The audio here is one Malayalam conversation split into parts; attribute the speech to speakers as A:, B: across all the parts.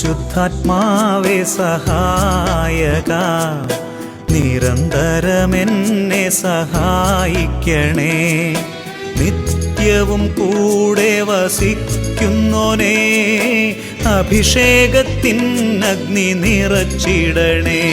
A: പരിശുദ്ധാത്മാവേ സഹായക, നിരന്തരമെന്നെ സഹായിക്കണേ. നിത്യവും കൂടെ വസിക്കുന്നോനേ, അഭിഷേകത്തിൻ അഗ്നി നിറച്ചിടണേ.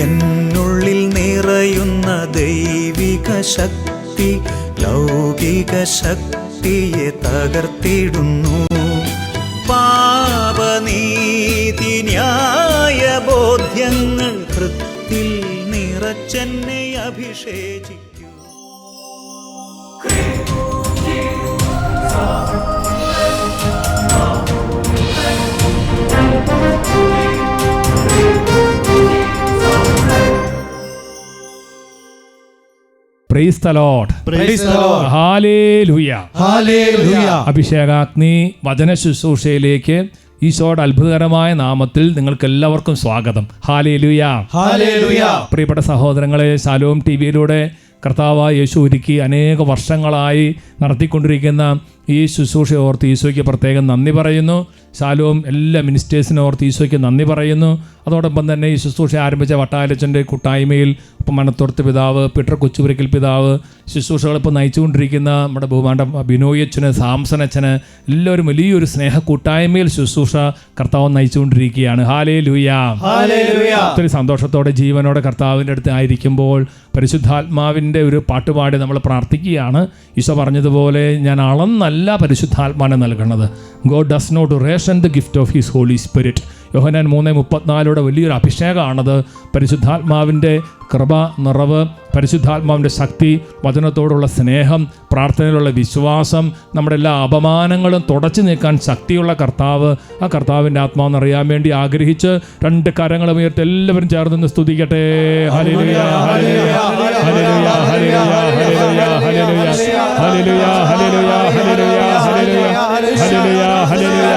A: എന്നുള്ളിൽ നിറയുന്ന ദൈവിക ശക്തി ലൗകിക ശക്തിയെ തകർത്തിടുന്നു. പാപനീതി ന്യായ ബോധ്യങ്ങൾ ഹൃത്തിൽ നിറച്ചെന്നെ അഭിഷേചിക്കൂ.
B: Praise the Lord.
C: Praise the Lord.
B: Hallelujah.
C: Hallelujah.
B: അഭിഷേകാഗ്നി വചന ശുശ്രൂഷയിലേക്ക് ഈശോയുടെ അത്ഭുതകരമായ നാമത്തിൽ നിങ്ങൾക്ക് എല്ലാവർക്കും സ്വാഗതം. ഹല്ലേലൂയ.
C: ഹല്ലേലൂയ.
B: പ്രിയപ്പെട്ട സഹോദരങ്ങളെ, ശാലോം ടിവിയിലൂടെ കർത്താവായ യേശു ഒരുക്കി അനേക വർഷങ്ങളായി നടത്തിക്കൊണ്ടിരിക്കുന്ന ഈ ശുശ്രൂഷ ഓർത്ത് ഈശോയ്ക്ക് പ്രത്യേകം നന്ദി പറയുന്നു. ശാലോം എല്ലാ മിനിസ്റ്റേഴ്സിനെ ഓർത്ത് ഈശോയ്ക്ക് നന്ദി പറയുന്നു. അതോടൊപ്പം തന്നെ ഈ ശുശ്രൂഷ ആരംഭിച്ച വട്ടാലച്ചൻ്റെ കൂട്ടായ്മയിൽ ഇപ്പം മനത്തോർത്ത് പിതാവ്, പീറ്റർ കൊച്ചുപുരയ്ക്കൽ പിതാവ്, ശുശ്രൂഷകളിപ്പോൾ നയിച്ചുകൊണ്ടിരിക്കുന്ന നമ്മുടെ ബഹുമാന ബിനോയച്ചന്, സാംസനച്ചന്, എല്ലാവരും വലിയൊരു സ്നേഹ കൂട്ടായ്മയിൽ ശുശ്രൂഷ കർത്താവ് നയിച്ചുകൊണ്ടിരിക്കുകയാണ്. ഹല്ലേലൂയ. ഒത്തിരി സന്തോഷത്തോടെ ജീവനോടെ കർത്താവിൻ്റെ അടുത്ത് ആയിരിക്കുമ്പോൾ പരിശുദ്ധാത്മാവിൻ്റെ ഒരു പാട്ടുപാടി നമ്മൾ പ്രാർത്ഥിക്കുകയാണ്. ഈശോ പറഞ്ഞതുപോലെ ഞാൻ അളന്നല്ല പരിശുദ്ധാത്മാവിനെ നൽകുന്നത്. God does not ration the gift of his Holy Spirit. Yohannan 3:34 വലിയൊരു അഭിഷേകമാണത്. പരിശുദ്ധാത്മാവിൻ്റെ കൃപ, നിറവ്, പരിശുദ്ധാത്മാവിൻ്റെ ശക്തി, വചനത്തോടുള്ള സ്നേഹം, പ്രാർത്ഥനയിലുള്ള വിശ്വാസം, നമ്മുടെ എല്ലാ അപമാനങ്ങളും തുടച്ചു നീക്കാൻ ശക്തിയുള്ള കർത്താവ്, ആ കർത്താവിൻ്റെ ആത്മാവെന്ന് അറിയാൻ വേണ്ടി ആഗ്രഹിച്ച് രണ്ട് കരങ്ങളും ഉയർത്തി എല്ലാവരും ചേർന്ന് സ്തുതിക്കട്ടെ. ഹല്ലേലൂയ, ഹല്ലേലൂയ, ഹല്ലേലൂയ, ഹല്ലേലൂയ, ഹല്ലേലൂയ, ഹല്ലേലൂയ, ഹല്ലേലൂയ, ഹല്ലേലൂയ, ഹല്ലേലൂയ, ഹല്ലേലൂയ, ഹല്ലേലൂയ, ഹല്ലേലൂയ,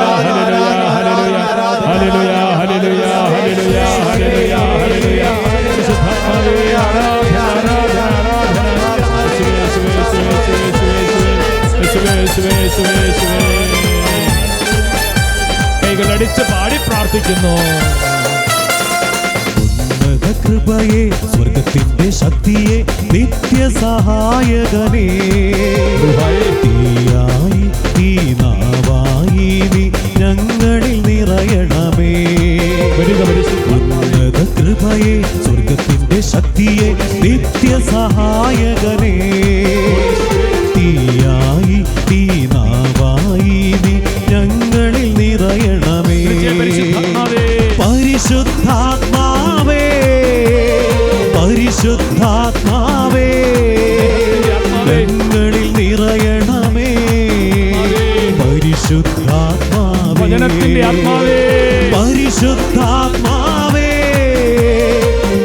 B: ഹല്ലേലൂയ, ഹല്ലേലൂയ, ഹല്ലേലൂയ, ഹല്ലേലൂയ. കൈകളടിച്ച് പാടി പ്രാർത്ഥിക്കുന്നു.
C: ഉന്നത കൃപയെ, സ്വർഗത്തിന്റെ ശക്തിയെ, നിത്യസഹായകനേ, തീയായി ഈ നാവായി നീ ഞങ്ങളിൽ നിറയണമേ. ഉന്നത കൃപയെ, സ്വർഗത്തിന്റെ ശക്തിയെ, നിത്യസഹായകനേ, തീയായി ഈ നാവായി നീ ഞങ്ങളിൽ നിറയണമേ. പരിശുദ്ധാത്മാവേ, പരിശുദ്ധാത്മാവേ, ഞങ്ങളിൽ നിറയണമേ. പരിശുദ്ധാത്മാവേ, പരിശുദ്ധാത്മാവേ,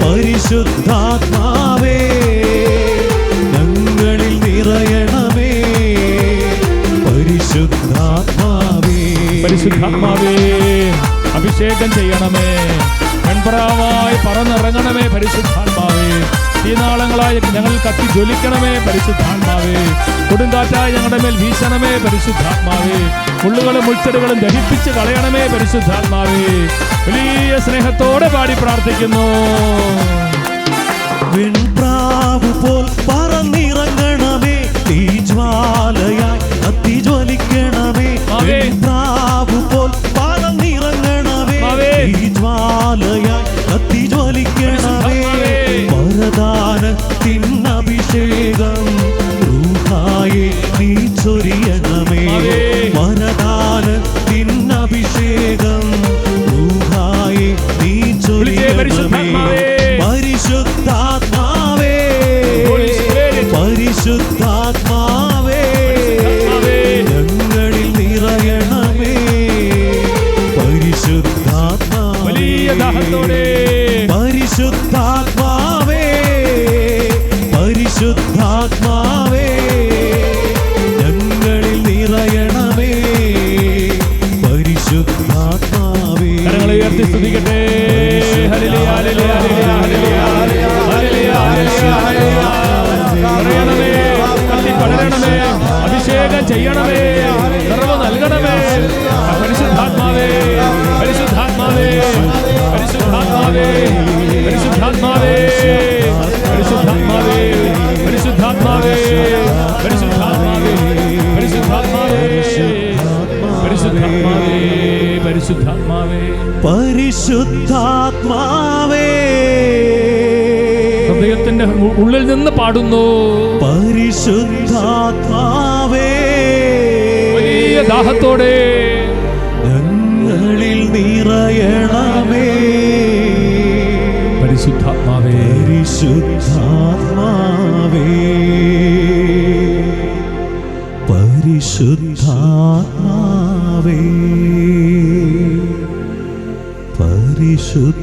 C: പരിശുദ്ധാത്മാവേ, ഞങ്ങളിൽ നിറയണമേ. പരിശുദ്ധാത്മാവേ,
B: പരിശുദ്ധാത്മാവേ, അഭിഷേകം ചെയ്യണമേ. വെൺപ്രാവായി പറന്നിറങ്ങണമേ പരിശുദ്ധാത്മാവേ. ഈ നാളങ്ങളായി ഞങ്ങൾ കത്തി ജ്വലിക്കണമേ പരിശുദ്ധാത്മാവേ. കൊടുങ്കാറ്റായി ഞങ്ങളുടെ മേൽ വീശണമേ പരിശുദ്ധാത്മാവേ. മുള്ളുകളും മുൾച്ചെടുകളും ദഹിപ്പിച്ച് കളയണമേ പരിശുദ്ധാത്മാവേ. വലിയ സ്നേഹത്തോടെ പാടി പ്രാർത്ഥിക്കുന്നു.
C: വെൺപ്രാവ് പോൽ പറന്നിറങ്ങണമേ, തീജ്വാലയായി കത്തി ജ്വലിക്കണമേ. വെൺപ്രാവ് പോൽ പറന്നിറങ്ങണമേ, തീജ്വാലയായി കത്തി ജ്വലിക്കണമേ. വരദാനത്തിൻ അഭിഷേകം റൂഹായെ നീ ചൊരിയണമേ. വരദാനത്തിൻ അഭിഷേകം റൂഹായെ നീ ചൊരിയണമേ. പരിശുദ്ധാത്മാവേ, പരിശുദ്ധാത്മാവേ ഞങ്ങളിൽ നിറയണമേ. പരിശുദ്ധാത്മാവേ
B: വലിയ ദാഹത്തോടെ
C: പരിശുദ്ധാത്മാവേ പരിശുദ്ധാത്മാവേ ഞങ്ങളിൽ നിറയണമേ. പരിശുദ്ധാത്മാവേ
B: കരങ്ങളെ ഉയർത്തി സ്തുതിക്കട്ടെ. ഹല്ലേലൂയ ഹല്ലേലൂയ ഹല്ലേലൂയ ഹല്ലേലൂയ ഹല്ലേലൂയ. നിറയണമേ, കത്തിപ്പടരണമേ, അഭിഷേകം ചെയ്യണമേ, നിറവ് നൽകണമേ. പരിശുദ്ധാത്മാവേ പരിശുദ്ധാത്മാവേ പരിശുദ്ധാത്മാവേ പരിശുദ്ധാത്മാവേ പരിശുദ്ധാത്മാവേ പരിശുദ്ധാത്മാവേ പരിശുദ്ധാത്മാവേ പരിശുദ്ധാത്മാവേ പരിശുദ്ധാത്മാവേ പരിശുദ്ധാത്മാവേ
C: പരിശുദ്ധാത്മാവേ
B: ഹൃദയത്തിന്റെ ഉള്ളിൽ നിന്ന് പാടുന്നു.
C: പരിശുദ്ധാത്മാവേ
B: വലിയ ദാഹത്തോടെ
C: ഞങ്ങളിൽ നിറയണമേ.
B: പരിശുദ്ധാത്മാവേ
C: പരിശുദ്ധാത്മാവേ പരിശുദ്ധാത്മാവേ പരിശുദ്ധാത്മാവേ.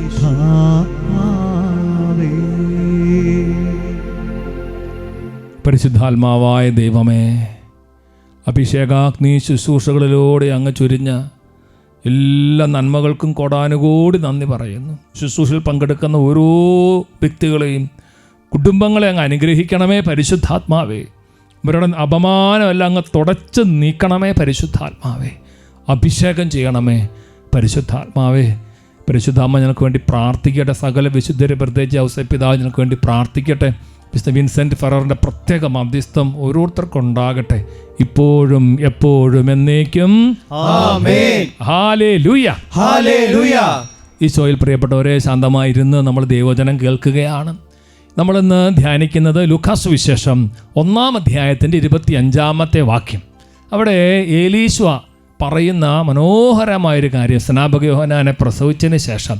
B: പരിശുദ്ധാത്മാവായ ദൈവമേ, അഭിഷേകാഗ്നി ശുശ്രൂഷകളിലൂടെ അങ്ങ് ചുരിഞ്ഞ എല്ലാ നന്മകൾക്കും കോടാനുകോടി നന്ദി പറയുന്നു. ശുശ്രൂഷയിൽ പങ്കെടുക്കുന്ന ഓരോ വ്യക്തികളെയും കുടുംബങ്ങളെ അങ്ങ് അനുഗ്രഹിക്കണമേ പരിശുദ്ധാത്മാവേ. ഇവരുടെ അപമാനമെല്ലാം അങ്ങ് തുടച്ച് നീക്കണമേ പരിശുദ്ധാത്മാവേ. അഭിഷേകം ചെയ്യണമേ പരിശുദ്ധാത്മാവേ. പരിശുദ്ധാത്മ ഞങ്ങൾക്ക് വേണ്ടി പ്രാർത്ഥിക്കട്ടെ. സകല വിശുദ്ധരെ പ്രത്യേകിച്ച് ഔസേപ്പിതാവ് ഞങ്ങൾക്ക് വേണ്ടി പ്രാർത്ഥിക്കട്ടെ. വിശുദ്ധ വിൻസെൻ്റ് ഫെററിൻ്റെ പ്രത്യേക മധ്യസ്ഥം ഓരോരുത്തർക്കും ഉണ്ടാകട്ടെ, ഇപ്പോഴും എപ്പോഴും എന്നേക്കും.
A: ആമേൻ.
B: ഹല്ലേലൂയ
A: ഹല്ലേലൂയ.
B: ഈശോയിൽ പ്രിയപ്പെട്ടവരെ, ശാന്തമായിരുന്ന് നമ്മൾ ദൈവവചനം കേൾക്കുകയാണ്. നമ്മളിന്ന് ധ്യാനിക്കുന്നത് ലൂക്കാസ് വിശേഷം 1-ാം അധ്യായത്തിൻ്റെ 25-ാമത്തെ വാക്യം. അവിടെ ഏലീശ പറയുന്ന മനോഹരമായൊരു കാര്യം, സ്നാപക യോഹന്നാനെ പ്രസവിച്ചതിന് ശേഷം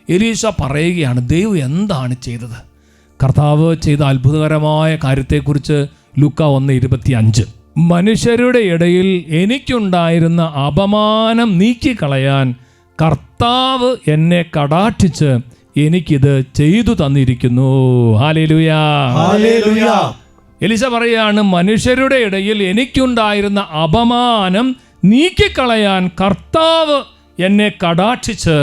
B: എലീശ പറയുകയാണ് ദൈവം എന്താണ് ചെയ്തത്. കർത്താവ് ചെയ്ത അത്ഭുതകരമായ കാര്യത്തെക്കുറിച്ച് ലൂക്കാ 1:25. മനുഷ്യരുടെ ഇടയിൽ എനിക്കുണ്ടായിരുന്ന അപമാനം നീക്കിക്കളയാൻ കർത്താവ് എന്നെ കടാക്ഷിച്ച് എനിക്കിത് ചെയ്തു തന്നിരിക്കുന്നു. Hallelujah
A: hallelujah.
B: എലീശ പറയുകയാണ്, മനുഷ്യരുടെ ഇടയിൽ എനിക്കുണ്ടായിരുന്ന അപമാനം നീക്കിക്കളയാൻ കർത്താവ് എന്നെ കടാക്ഷിച്ച്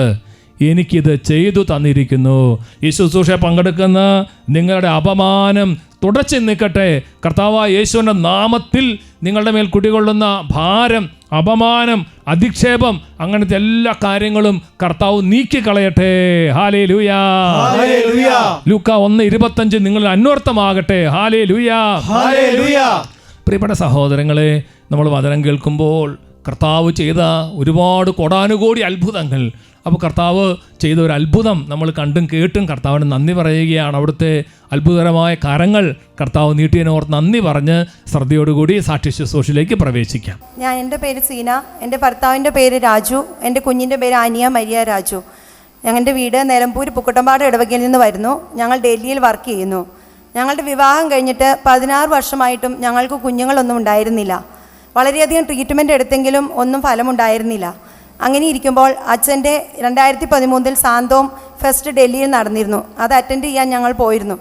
B: എനിക്കിത് ചെയ്തു തന്നിരിക്കുന്നു. ഈ ശുശ്രൂഷയെ പങ്കെടുക്കുന്ന നിങ്ങളുടെ അപമാനം തുടച്ചു നിൽക്കട്ടെ. കർത്താവായ യേശുവിൻ്റെ നാമത്തിൽ നിങ്ങളുടെ മേൽ കുടികൊള്ളുന്ന ഭാരം, അപമാനം, അധിക്ഷേപം, അങ്ങനത്തെ എല്ലാ കാര്യങ്ങളും കർത്താവ് നീക്കിക്കളയട്ടെ. Hallelujah
A: hallelujah.
B: ലൂക്കാ 1:25 നിങ്ങൾ അന്വർത്ഥമാകട്ടെ. Hallelujah
A: hallelujah.
B: പ്രിയപ്പെട്ട സഹോദരങ്ങളെ, നമ്മൾ വചനം കേൾക്കുമ്പോൾ കർത്താവ് ചെയ്ത ഒരുപാട് കോടാനുകോടി അത്ഭുതങ്ങൾ, അപ്പോൾ കർത്താവ് ചെയ്ത ഒരു അത്ഭുതം നമ്മൾ കണ്ടും കേട്ടും കർത്താവിന് നന്ദി പറയുകയാണ്. അവിടുത്തെ അത്ഭുതകരമായ കരങ്ങൾ കർത്താവ് നീട്ടിയതിനോർത്ത് നന്ദി പറഞ്ഞ് ശ്രദ്ധയോടുകൂടി സാക്ഷി ശുശ്രൂഷയിലേക്ക് പ്രവേശിക്കാം.
D: എൻ്റെ പേര് സീന, എൻ്റെ ഭർത്താവിൻ്റെ പേര് രാജു, എൻ്റെ കുഞ്ഞിൻ്റെ പേര് ആനിയ മരിയ രാജു. ഞങ്ങളുടെ വീട് നിലമ്പൂർ പുക്കുട്ടമ്പാട് ഇടവകയിൽ നിന്ന് വരുന്നു. ഞങ്ങൾ ഡൽഹിയിൽ വർക്ക് ചെയ്യുന്നു. ഞങ്ങളുടെ വിവാഹം കഴിഞ്ഞിട്ട് 16 വർഷമായിട്ടും ഞങ്ങൾക്ക് കുഞ്ഞുങ്ങളൊന്നും ഉണ്ടായിരുന്നില്ല. വളരെയധികം ട്രീറ്റ്മെൻറ്റ് എടുത്തെങ്കിലും ഒന്നും ഫലമുണ്ടായിരുന്നില്ല. അങ്ങനെ ഇരിക്കുമ്പോൾ അച്ഛൻ്റെ 2013 സാന്തോം ഫെസ്റ്റ് ഡൽഹിയിൽ നടന്നിരുന്നു. അത് അറ്റൻഡ് ചെയ്യാൻ ഞങ്ങൾ പോയിരുന്നു.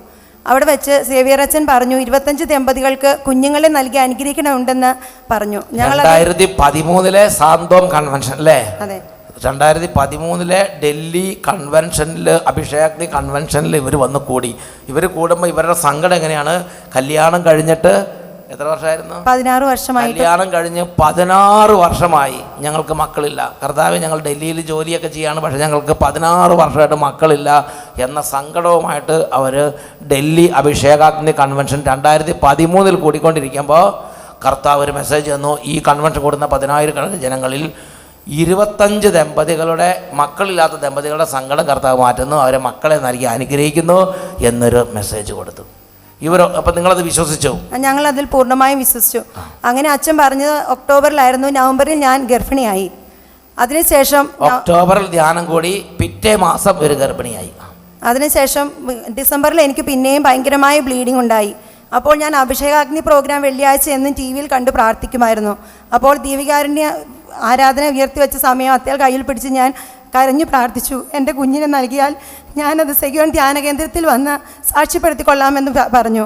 D: അവിടെ വെച്ച് സേവിയർ അച്ഛൻ പറഞ്ഞു 25 ദമ്പതികൾക്ക് കുഞ്ഞുങ്ങളെ നൽകി അനുഗ്രഹിക്കണമുണ്ടെന്ന് പറഞ്ഞു. ഞങ്ങൾ
E: 2013 സാന്തോം കൺവെൻഷൻ അല്ലേ?
D: അതെ.
E: 2013 ഡൽഹി കൺവെൻഷനിൽ, അഭിഷേകാഗ്നി കൺവെൻഷനിൽ ഇവർ വന്ന് കൂടി. ഇവർ കൂടുമ്പോൾ ഇവരുടെ സങ്കടം എങ്ങനെയാണ്? കല്യാണം കഴിഞ്ഞിട്ട് എത്ര വർഷമായിരുന്നു?
D: 16 വർഷമായി.
E: കല്യാണം കഴിഞ്ഞ് 16 വർഷമായി ഞങ്ങൾക്ക് മക്കളില്ല. കർത്താവ്, ഞങ്ങൾ ഡൽഹിയിൽ ജോലിയൊക്കെ ചെയ്യാണ്, പക്ഷേ ഞങ്ങൾക്ക് 16 വർഷമായിട്ട് മക്കളില്ല എന്ന സങ്കടവുമായിട്ട് അവർ ഡൽഹി അഭിഷേകാഗ്നി കൺവെൻഷൻ 2013 കൂടിക്കൊണ്ടിരിക്കുമ്പോൾ കർത്താവ് ഒരു മെസ്സേജ് തന്നു. ഈ കൺവെൻഷൻ കൂടുന്ന 10,000 ജനങ്ങളിൽ 25 ദമ്പതികളുടെ മക്കളില്ലാത്ത ദമ്പതികളുടെ സങ്കടം കർത്താവ് മാറ്റുന്നു, അവരെ മക്കളെ നൽകി അനുഗ്രഹിക്കുന്നു എന്നൊരു മെസ്സേജ് കൊടുത്തു. അപ്പം നിങ്ങളത് വിശ്വസിച്ചു?
D: ഞങ്ങളതിൽ പൂർണ്ണമായും വിശ്വസിച്ചു. അങ്ങനെ അച്ഛൻ പറഞ്ഞത് ഒക്ടോബറിലായിരുന്നു. നവംബറിൽ ഞാൻ ഗർഭിണിയായി. അതിനുശേഷം
E: ഒക്ടോബറിൽ ധ്യാനം കൂടി, പിറ്റേ മാസം ഒരു ഗർഭിണിയായി.
D: അതിനുശേഷം ഡിസംബറിൽ എനിക്ക് പിന്നെയും ഭയങ്കരമായ ബ്ലീഡിംഗ് ഉണ്ടായി. അപ്പോൾ ഞാൻ അഭിഷേകാഗ്നി പ്രോഗ്രാം വെള്ളിയാഴ്ച എന്നും ടി വിയിൽ കണ്ട് പ്രാർത്ഥിക്കുമായിരുന്നു. അപ്പോൾ ദീപികാരുണ്യ ആരാധന ഉയർത്തിവെച്ച സമയം അത്തേൽ കയ്യിൽ പിടിച്ച് ഞാൻ കരഞ്ഞു പ്രാർത്ഥിച്ചു. എൻ്റെ കുഞ്ഞിനെ നൽകിയാൽ ഞാനത് സെഗിയോൺ ധ്യാന കേന്ദ്രത്തിൽ വന്ന് സാക്ഷ്യപ്പെടുത്തിക്കൊള്ളാമെന്ന് പറഞ്ഞു.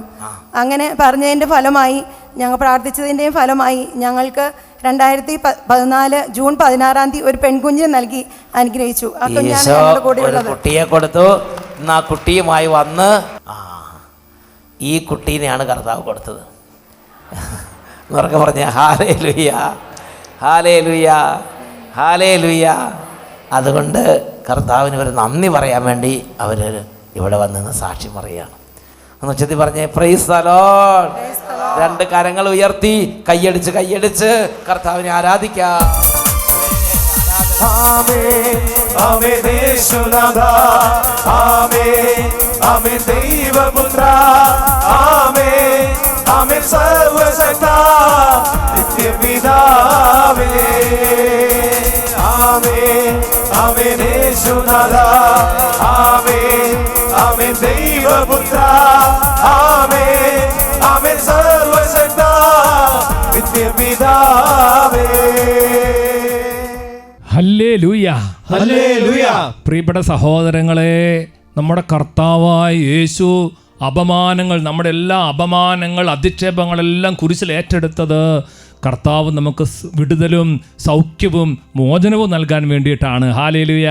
D: അങ്ങനെ പറഞ്ഞതിൻ്റെ ഫലമായി, ഞങ്ങൾ പ്രാർത്ഥിച്ചതിൻ്റെയും ഫലമായി ഞങ്ങൾക്ക് 2014 ജൂൺ 16 ഒരു പെൺകുഞ്ഞിനെ നൽകി അനുഗ്രഹിച്ചു. ആ കുഞ്ഞാണ് ഞങ്ങളുടെ കൂടെ ഉള്ളത്.
E: കുട്ടിയെ കൊടുത്തു. ഇന്ന് ആ കുട്ടിയുമായി വന്ന് ഈ കുട്ടീനെയാണ് കർത്താവ് കൊടുത്തത്. എന്നൊക്കെ പറഞ്ഞ ഹല്ലേലൂയ, ഹല്ലേലൂയ, ഹല്ലേലൂയ. അതുകൊണ്ട് കർത്താവിന് ഒരു നന്ദി പറയാൻ വേണ്ടി അവർ ഇവിടെ വന്ന് സാക്ഷ്യം പറയുകയാണ്. എന്ന് ഉച്ചത്തിൽ പറഞ്ഞേ പ്രൈസ് ദി ലോർഡ്. 2 കരങ്ങൾ ഉയർത്തി കൈയടിച്ച് കർത്താവിനെ ആരാധിക്കാം.
A: ആമേൻ ആമേൻ യേശുനാഥ, ആമേൻ ആമേൻ ദൈവപുത്ര, ആമേൻ ആമേൻ സർവശക്ത നിത്യപിതാവേ, ആമേൻ ആമേൻ യേശുനാഥ, ആമേൻ ആമേൻ ദൈവപുത്ര, ആമേൻ ആമേൻ സർവശക്ത നിത്യപിതാവേ.
B: Hallelujah,
A: hallelujah.
B: പ്രിയപ്പെട്ട സഹോദരങ്ങളെ, നമ്മുടെ കർത്താവായ യേശു അപമാനങ്ങൾ, നമ്മുടെ എല്ലാ അപമാനങ്ങൾ, അധിക്ഷേപങ്ങളെല്ലാം കുരിശിൽ ഏറ്റെടുത്തത് കർത്താവ് നമുക്ക് വിടുതലും സൗഖ്യവും മോചനവും നൽകാൻ വേണ്ടിയിട്ടാണ്. Hallelujah,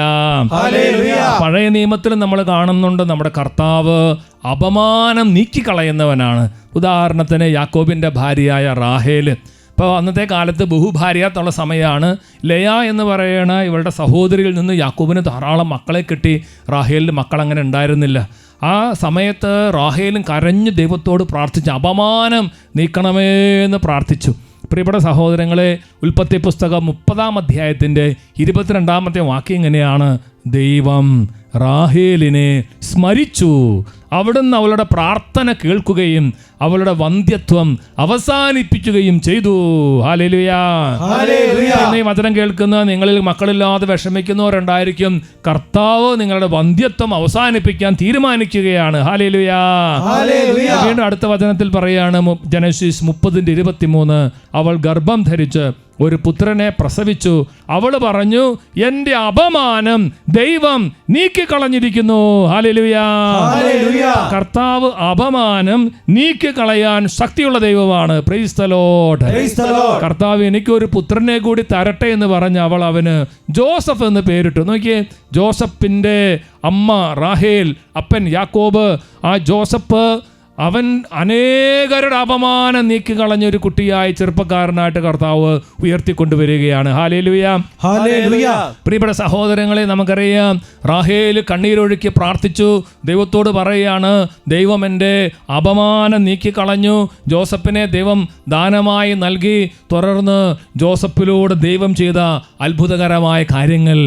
A: hallelujah.
B: പഴയ നിയമത്തിൽ നമ്മൾ കാണുന്നുണ്ട് നമ്മുടെ കർത്താവ് അപമാനം നീക്കിക്കളയുന്നവനാണ്. ഉദാഹരണത്തിന് യാക്കോബിൻ്റെ ഭാര്യയായ റാഹേൽ. ഇപ്പോൾ അന്നത്തെ കാലത്ത് ബഹുഭാര്യാത്തുള്ള സമയമാണ്. ലയ എന്ന് പറയണ ഇവളുടെ സഹോദരിയിൽ നിന്ന് യാക്കോബിന് ധാരാളം മക്കളെ കിട്ടി. റാഹേലിന് മക്കളങ്ങനെ ഉണ്ടായിരുന്നില്ല. ആ സമയത്ത് റാഹേലും കരഞ്ഞ് ദൈവത്തോട് പ്രാർത്ഥിച്ചു, അപമാനം നീക്കണമേ എന്ന് പ്രാർത്ഥിച്ചു. പ്രിയപ്പെട്ട സഹോദരങ്ങളെ, ഉൽപ്പത്തി പുസ്തകം 30-ാം അധ്യായത്തിൻ്റെ 22-ാമത്തെ വാക്യം ഇങ്ങനെയാണ്: ദൈവം റാഹേലിനെ സ്മരിച്ചു, അവിടുന്ന് അവളുടെ പ്രാർത്ഥന കേൾക്കുകയും അവളുടെ വന്ധ്യത്വം അവസാനിപ്പിക്കുകയും ചെയ്തു. Hallelujah,
A: hallelujah.
B: ഈ വചനം കേൾക്കുന്ന നിങ്ങളിൽ മക്കളില്ലാതെ വിഷമിക്കുന്നവരുണ്ടായിരിക്കും. കർത്താവ് നിങ്ങളുടെ വന്ധ്യത്വം അവസാനിപ്പിക്കാൻ തീരുമാനിക്കുകയാണ്. ഹല്ലേലൂയ,
A: ഹല്ലേലൂയ.
B: വീണ്ടും അടുത്ത വചനത്തിൽ പറയാണ്, ജനശീസ് 30:23, അവൾ ഗർഭം ധരിച്ച് ഒരു പുത്രനെ പ്രസവിച്ചു. അവൾ പറഞ്ഞു, എൻ്റെ അപമാനം ദൈവം നീക്കിക്കളഞ്ഞിരിക്കുന്നു. Hallelujah,
A: hallelujah.
B: കർത്താവ് അപമാനം നീക്കിക്കളയാൻ ശക്തിയുള്ള ദൈവമാണ്. Praise the Lord.
A: Praise the Lord.
B: കർത്താവ് എനിക്കൊരു പുത്രനെ കൂടി തരട്ടെ എന്ന് പറഞ്ഞ് അവൾ അവന് ജോസഫ് എന്ന് പേരിട്ടു. നോക്കിയേ, ജോസഫിൻ്റെ അമ്മ റാഹേൽ, അപ്പൻ യാക്കോബ്. ആ ജോസഫ് അവൻ അനേകരുടെ അപമാനം നീക്കിക്കളഞ്ഞൊരു കുട്ടിയായി ചെറുപ്പക്കാരനായിട്ട് കർത്താവ് ഉയർത്തിക്കൊണ്ടുവരികയാണ്. Hallelujah,
A: hallelujah.
B: പ്രിയപ്പെട്ട സഹോദരങ്ങളെ, നമുക്കറിയാം റാഹേൽ കണ്ണീരൊഴുക്കി പ്രാർത്ഥിച്ചു. ദൈവത്തോട് പറയുകയാണ്, ദൈവം എൻ്റെ അപമാനം നീക്കിക്കളഞ്ഞു. ജോസഫിനെ ദൈവം ദാനമായി നൽകി. തുടർന്ന് ജോസഫിലൂടെ ദൈവം ചെയ്ത അത്ഭുതകരമായ കാര്യങ്ങൾ,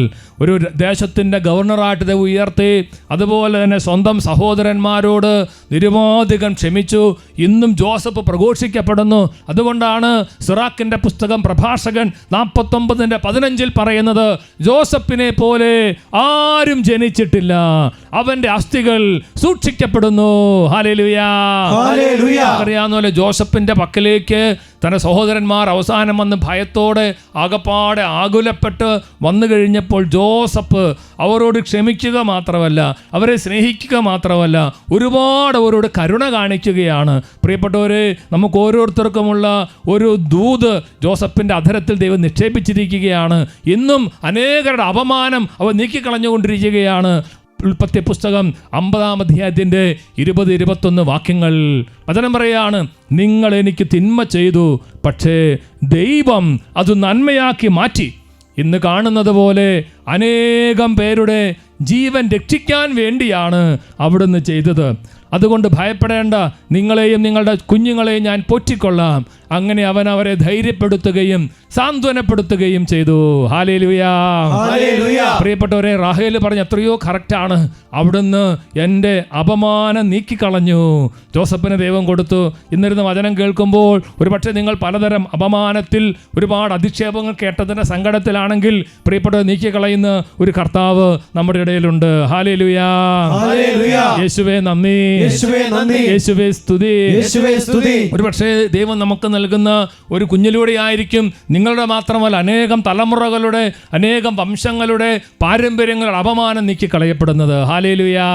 B: ഒരു ദേശത്തിൻ്റെ ഗവർണറായിട്ട് ദൈവം ഉയർത്തി. അതുപോലെ തന്നെ സ്വന്തം സഹോദരന്മാരോട് നിരുപാധികം ക്ഷമിച്ചു. ഇന്നും ജോസഫ് പ്രഘോഷിക്കപ്പെടുന്നു. അതുകൊണ്ടാണ് സിറാക്കിൻ്റെ പുസ്തകം പ്രഭാഷകൻ 49:15 പറയുന്നത്, ജോസഫിനെ പോലെ ആരും ജനിച്ചിട്ടില്ല, അവൻ്റെ അസ്ഥികൾ സൂക്ഷിക്കപ്പെടുന്നു. Hallelujah,
A: hallelujah.
B: അറിയാവുന്ന പോലെ ജോസഫിൻ്റെ പക്കലേക്ക് തൻ്റെ സഹോദരന്മാർ അവസാനം വന്ന് ഭയത്തോടെ ആകപ്പാടെ ആകുലപ്പെട്ട് വന്നു കഴിഞ്ഞപ്പോൾ ജോസഫ് അവരോട് ക്ഷമിക്കുക മാത്രമല്ല, അവരെ സ്നേഹിക്കുക മാത്രമല്ല, ഒരുപാട് അവരോട് കരുണ കാണിക്കുകയാണ്. പ്രിയപ്പെട്ടവരെ, നമുക്ക് ഓരോരുത്തർക്കുമുള്ള ഒരു ദൂത് ജോസഫിൻ്റെ അധരത്തിൽ ദൈവം നിക്ഷേപിച്ചിരിക്കുകയാണ്. ഇന്നും അനേകരുടെ അപമാനം അവർ നീക്കിക്കളഞ്ഞുകൊണ്ടിരിക്കുകയാണ്. ഉൽപ്പത്തി പുസ്തകം 50-ാം അധ്യായത്തിൻ്റെ 20-21 വാക്യങ്ങൾ വചനം പറയാണ്, നിങ്ങൾ എനിക്ക് തിന്മ ചെയ്തു, പക്ഷേ ദൈവം അത് നന്മയാക്കി മാറ്റി. ഇന്ന് കാണുന്നത് പോലെ അനേകം പേരുടെ ജീവൻ രക്ഷിക്കാൻ വേണ്ടിയാണ് അവിടുന്ന് ചെയ്തത്. അതുകൊണ്ട് ഭയപ്പെടേണ്ട, നിങ്ങളെയും നിങ്ങളുടെ കുഞ്ഞുങ്ങളെയും ഞാൻ പോറ്റിക്കൊള്ളാം. അങ്ങനെ അവൻ അവരെ ധൈര്യപ്പെടുത്തുകയും സാന്ത്വനപ്പെടുത്തുകയും ചെയ്തു. Hallelujah,
A: hallelujah.
B: പ്രിയപ്പെട്ടവരെ, റാഹേൽ പറഞ്ഞ എത്രയോ കറക്റ്റാണ്. അവിടുന്ന് എൻ്റെ അപമാനം നീക്കിക്കളഞ്ഞു. ജോസഫിന് ദൈവം കൊടുത്തു. ഇന്നിരുന്ന് വചനം കേൾക്കുമ്പോൾ ഒരുപക്ഷെ നിങ്ങൾ പലതരം അപമാനത്തിൽ ഒരുപാട് അധിക്ഷേപങ്ങൾ കേട്ടതിൻ്റെ സങ്കടത്തിലാണെങ്കിൽ പ്രിയപ്പെട്ടവർ നീക്കിക്കളയുന്ന ഒരു കർത്താവ് നമ്മുടെ ഇടയിലുണ്ട്. ഹല്ലേലൂയ,
A: ഹല്ലേലൂയ.
B: യേശുവേ നന്ദി.
A: യേശുവേ നന്ദി,
B: യേശുവേ സ്തുതി,
A: യേശുവേ സ്തുതി.
B: ഒരുപക്ഷേ ദൈവം നമുക്ക് നൽകുന്ന ഒരു കുഞ്ഞിലൂടെ ആയിരിക്കും നിങ്ങളുടെ മാത്രമല്ല അനേകം തലമുറകളുടെ, അനേകം വംശങ്ങളുടെ പാരമ്പര്യങ്ങളുടെ അപമാനം നീക്കി കളയപ്പെടുന്നത്. ഹല്ലേലൂയാ,